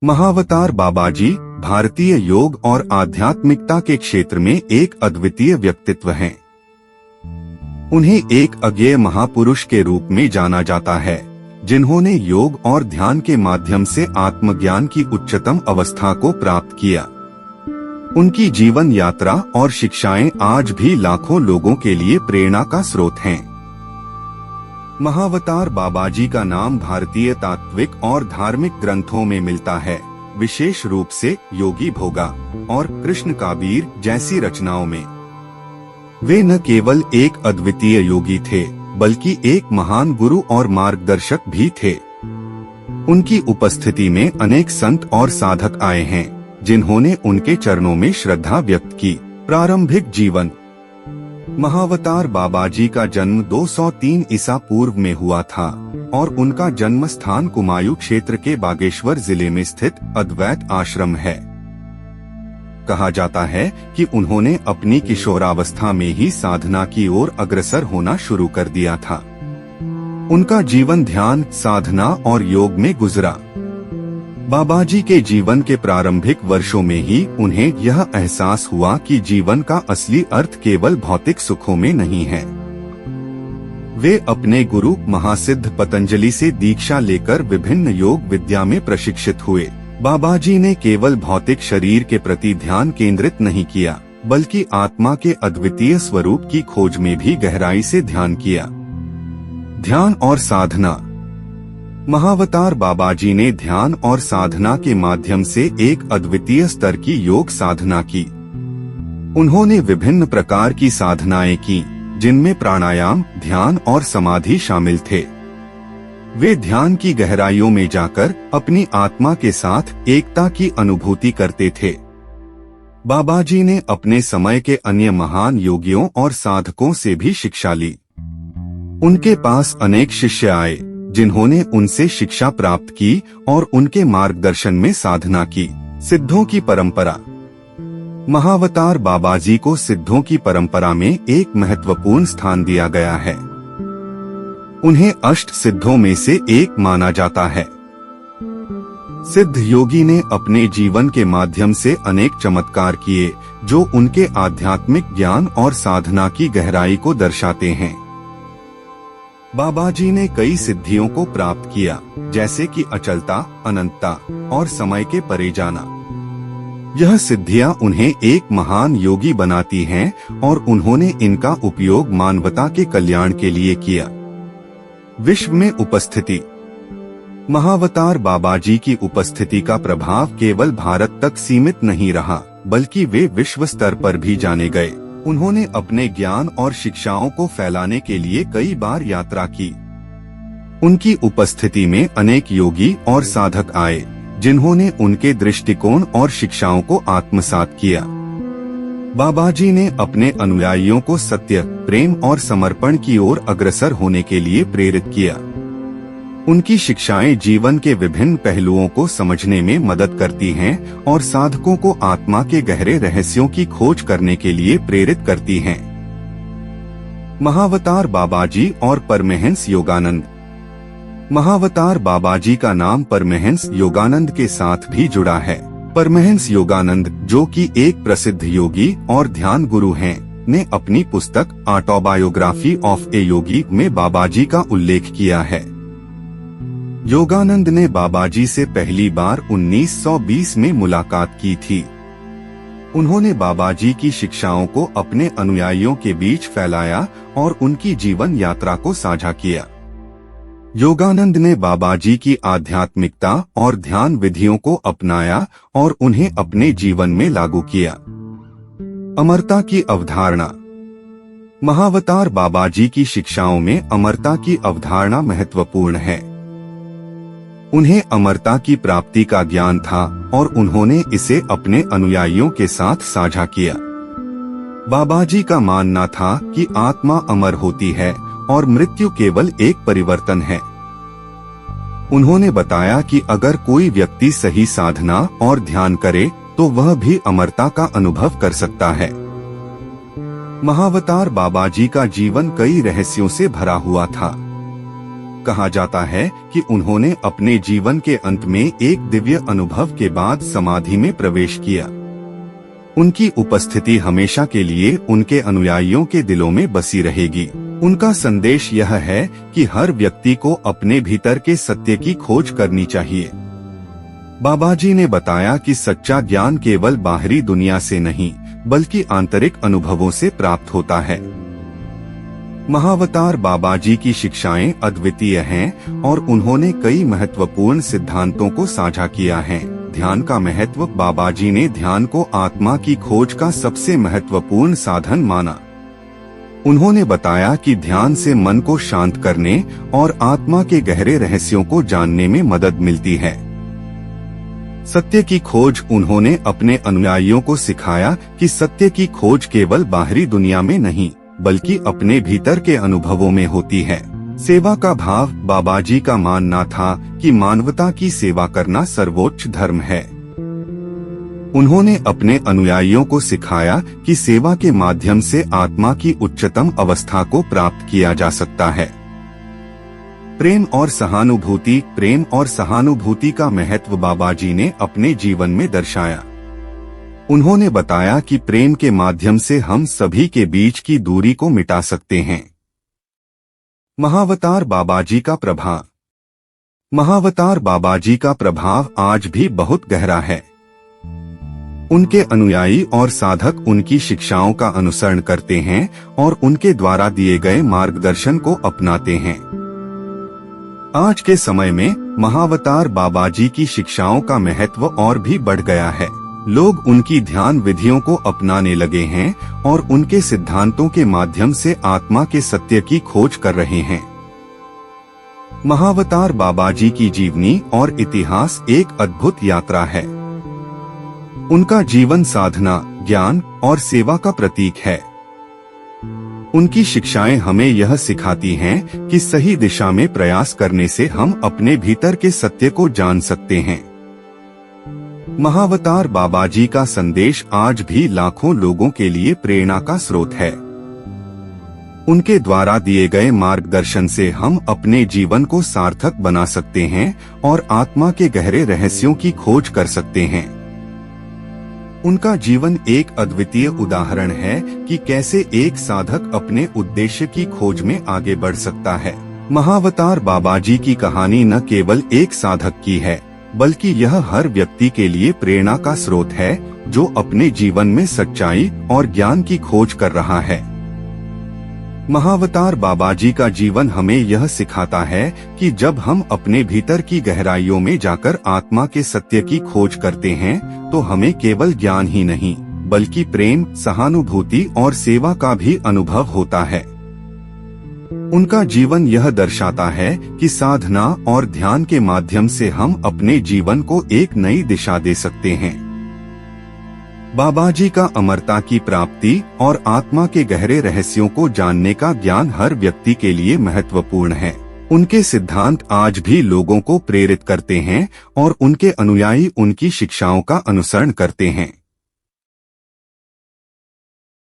महावतार बाबाजी भारतीय योग और आध्यात्मिकता के क्षेत्र में एक अद्वितीय व्यक्तित्व हैं। उन्हें एक अज्ञेय महापुरुष के रूप में जाना जाता है, जिन्होंने योग और ध्यान के माध्यम से आत्मज्ञान की उच्चतम अवस्था को प्राप्त किया। उनकी जीवन यात्रा और शिक्षाएं आज भी लाखों लोगों के लिए प्रेरणा का स्रोत हैं। महावतार बाबाजी का नाम भारतीय तात्विक और धार्मिक ग्रंथों में मिलता है, विशेष रूप से योगी भोगा और कृष्ण कबीर जैसी रचनाओं में। वे न केवल एक अद्वितीय योगी थे, बल्कि एक महान गुरु और मार्गदर्शक भी थे। उनकी उपस्थिति में अनेक संत और साधक आए हैं, जिन्होंने उनके चरणों में श्रद्धा व्यक्त की। प्रारंभिक जीवन। महावतार बाबाजी का जन्म 203 ईसा पूर्व में हुआ था और उनका जन्म स्थान कुमायूं क्षेत्र के बागेश्वर जिले में स्थित अद्वैत आश्रम है। कहा जाता है कि उन्होंने अपनी किशोरावस्था में ही साधना की ओर अग्रसर होना शुरू कर दिया था। उनका जीवन ध्यान, साधना और योग में गुजरा। बाबाजी के जीवन के प्रारंभिक वर्षों में ही उन्हें यह एहसास हुआ कि जीवन का असली अर्थ केवल भौतिक सुखों में नहीं है। वे अपने गुरु महासिद्ध पतंजलि से दीक्षा लेकर विभिन्न योग विद्या में प्रशिक्षित हुए। बाबाजी ने केवल भौतिक शरीर के प्रति ध्यान केंद्रित नहीं किया, बल्कि आत्मा के अद्वितीय स्वरूप की खोज में भी गहराई से ध्यान किया। ध्यान और साधना। महावतार बाबाजी ने ध्यान और साधना के माध्यम से एक अद्वितीय स्तर की योग साधना की। उन्होंने विभिन्न प्रकार की साधनाएं की, जिनमें प्राणायाम, ध्यान और समाधि शामिल थे। वे ध्यान की गहराइयों में जाकर अपनी आत्मा के साथ एकता की अनुभूति करते थे। बाबाजी ने अपने समय के अन्य महान योगियों और साधकों से भी शिक्षा ली। उनके पास अनेक शिष्य आए, जिन्होंने उनसे शिक्षा प्राप्त की और उनके मार्गदर्शन में साधना की। सिद्धों की परंपरा। महावतार बाबाजी को सिद्धों की परंपरा में एक महत्वपूर्ण स्थान दिया गया है। उन्हें अष्ट सिद्धों में से एक माना जाता है। सिद्ध योगी ने अपने जीवन के माध्यम से अनेक चमत्कार किए, जो उनके आध्यात्मिक ज्ञान और साधना की गहराई को दर्शाते हैं। बाबाजी ने कई सिद्धियों को प्राप्त किया, जैसे कि अचलता, अनंतता और समय के परे जाना। यह सिद्धियां उन्हें एक महान योगी बनाती हैं और उन्होंने इनका उपयोग मानवता के कल्याण के लिए किया। विश्व में उपस्थिति। महावतार बाबाजी की उपस्थिति का प्रभाव केवल भारत तक सीमित नहीं रहा, बल्कि वे विश्व स्तर पर भी जाने गए। उन्होंने अपने ज्ञान और शिक्षाओं को फैलाने के लिए कई बार यात्रा की। उनकी उपस्थिति में अनेक योगी और साधक आए, जिन्होंने उनके दृष्टिकोण और शिक्षाओं को आत्मसात किया। बाबाजी ने अपने अनुयायियों को सत्य, प्रेम और समर्पण की ओर अग्रसर होने के लिए प्रेरित किया। उनकी शिक्षाएं जीवन के विभिन्न पहलुओं को समझने में मदद करती हैं और साधकों को आत्मा के गहरे रहस्यों की खोज करने के लिए प्रेरित करती हैं। महावतार बाबाजी और परमहंस योगानंद। महावतार बाबाजी का नाम परमहंस योगानंद के साथ भी जुड़ा है। परमहंस योगानंद, जो कि एक प्रसिद्ध योगी और ध्यान गुरु हैं, ने अपनी पुस्तक ऑटोबायोग्राफी ऑफ ए योगी में बाबाजी का उल्लेख किया है। योगानंद ने बाबाजी से पहली बार 1920 में मुलाकात की थी। उन्होंने बाबाजी की शिक्षाओं को अपने अनुयायियों के बीच फैलाया और उनकी जीवन यात्रा को साझा किया। योगानंद ने बाबाजी की आध्यात्मिकता और ध्यान विधियों को अपनाया और उन्हें अपने जीवन में लागू किया। अमरता की अवधारणा। महावतार बाबाजी की शिक्षाओं में अमरता की अवधारणा महत्वपूर्ण है। उन्हें अमरता की प्राप्ति का ज्ञान था और उन्होंने इसे अपने अनुयायियों के साथ साझा किया। बाबाजी का मानना था कि आत्मा अमर होती है और मृत्यु केवल एक परिवर्तन है। उन्होंने बताया कि अगर कोई व्यक्ति सही साधना और ध्यान करे तो वह भी अमरता का अनुभव कर सकता है। महावतार बाबाजी का जीवन कई रहस्यों से भरा हुआ था। कहा जाता है कि उन्होंने अपने जीवन के अंत में एक दिव्य अनुभव के बाद समाधि में प्रवेश किया। उनकी उपस्थिति हमेशा के लिए उनके अनुयायियों के दिलों में बसी रहेगी। उनका संदेश यह है कि हर व्यक्ति को अपने भीतर के सत्य की खोज करनी चाहिए। बाबाजी ने बताया कि सच्चा ज्ञान केवल बाहरी दुनिया से नहीं बल्कि आंतरिक अनुभवों से प्राप्त होता है। महावतार बाबाजी की शिक्षाएं अद्वितीय हैं और उन्होंने कई महत्वपूर्ण सिद्धांतों को साझा किया है। ध्यान का महत्व। बाबाजी ने ध्यान को आत्मा की खोज का सबसे महत्वपूर्ण साधन माना। उन्होंने बताया कि ध्यान से मन को शांत करने और आत्मा के गहरे रहस्यों को जानने में मदद मिलती है। सत्य की खोज। उन्होंने अपने अनुयायियों को सिखाया कि सत्य की खोज केवल बाहरी दुनिया में नहीं बल्कि अपने भीतर के अनुभवों में होती है। सेवा का भाव। बाबाजी का मानना था कि मानवता की सेवा करना सर्वोच्च धर्म है। उन्होंने अपने अनुयायियों को सिखाया कि सेवा के माध्यम से आत्मा की उच्चतम अवस्था को प्राप्त किया जा सकता है। प्रेम और सहानुभूति। प्रेम और सहानुभूति का महत्व बाबाजी ने अपने जीवन में दर्शाया। उन्होंने बताया कि प्रेम के माध्यम से हम सभी के बीच की दूरी को मिटा सकते हैं। महावतार बाबाजी का प्रभाव। महावतार बाबाजी का प्रभाव आज भी बहुत गहरा है। उनके अनुयायी और साधक उनकी शिक्षाओं का अनुसरण करते हैं और उनके द्वारा दिए गए मार्गदर्शन को अपनाते हैं। आज के समय में महावतार बाबाजी की शिक्षाओं का महत्व और भी बढ़ गया है। लोग उनकी ध्यान विधियों को अपनाने लगे हैं और उनके सिद्धांतों के माध्यम से आत्मा के सत्य की खोज कर रहे हैं। महावतार बाबाजी की जीवनी और इतिहास एक अद्भुत यात्रा है। उनका जीवन साधना, ज्ञान और सेवा का प्रतीक है। उनकी शिक्षाएं हमें यह सिखाती हैं कि सही दिशा में प्रयास करने से हम अपने भीतर के सत्य को जान सकते हैं। महावतार बाबाजी का संदेश आज भी लाखों लोगों के लिए प्रेरणा का स्रोत है। उनके द्वारा दिए गए मार्गदर्शन से हम अपने जीवन को सार्थक बना सकते हैं और आत्मा के गहरे रहस्यों की खोज कर सकते हैं। उनका जीवन एक अद्वितीय उदाहरण है कि कैसे एक साधक अपने उद्देश्य की खोज में आगे बढ़ सकता है। महावतार बाबाजी की कहानी न केवल एक साधक की है बल्कि यह हर व्यक्ति के लिए प्रेरणा का स्रोत है जो अपने जीवन में सच्चाई और ज्ञान की खोज कर रहा है। महावतार बाबाजी का जीवन हमें यह सिखाता है कि जब हम अपने भीतर की गहराइयों में जाकर आत्मा के सत्य की खोज करते हैं तो हमें केवल ज्ञान ही नहीं बल्कि प्रेम, सहानुभूति और सेवा का भी अनुभव होता है। उनका जीवन यह दर्शाता है कि साधना और ध्यान के माध्यम से हम अपने जीवन को एक नई दिशा दे सकते हैं। बाबाजी का अमरता की प्राप्ति और आत्मा के गहरे रहस्यों को जानने का ज्ञान हर व्यक्ति के लिए महत्वपूर्ण है। उनके सिद्धांत आज भी लोगों को प्रेरित करते हैं और उनके अनुयायी उनकी शिक्षाओं का अनुसरण करते हैं।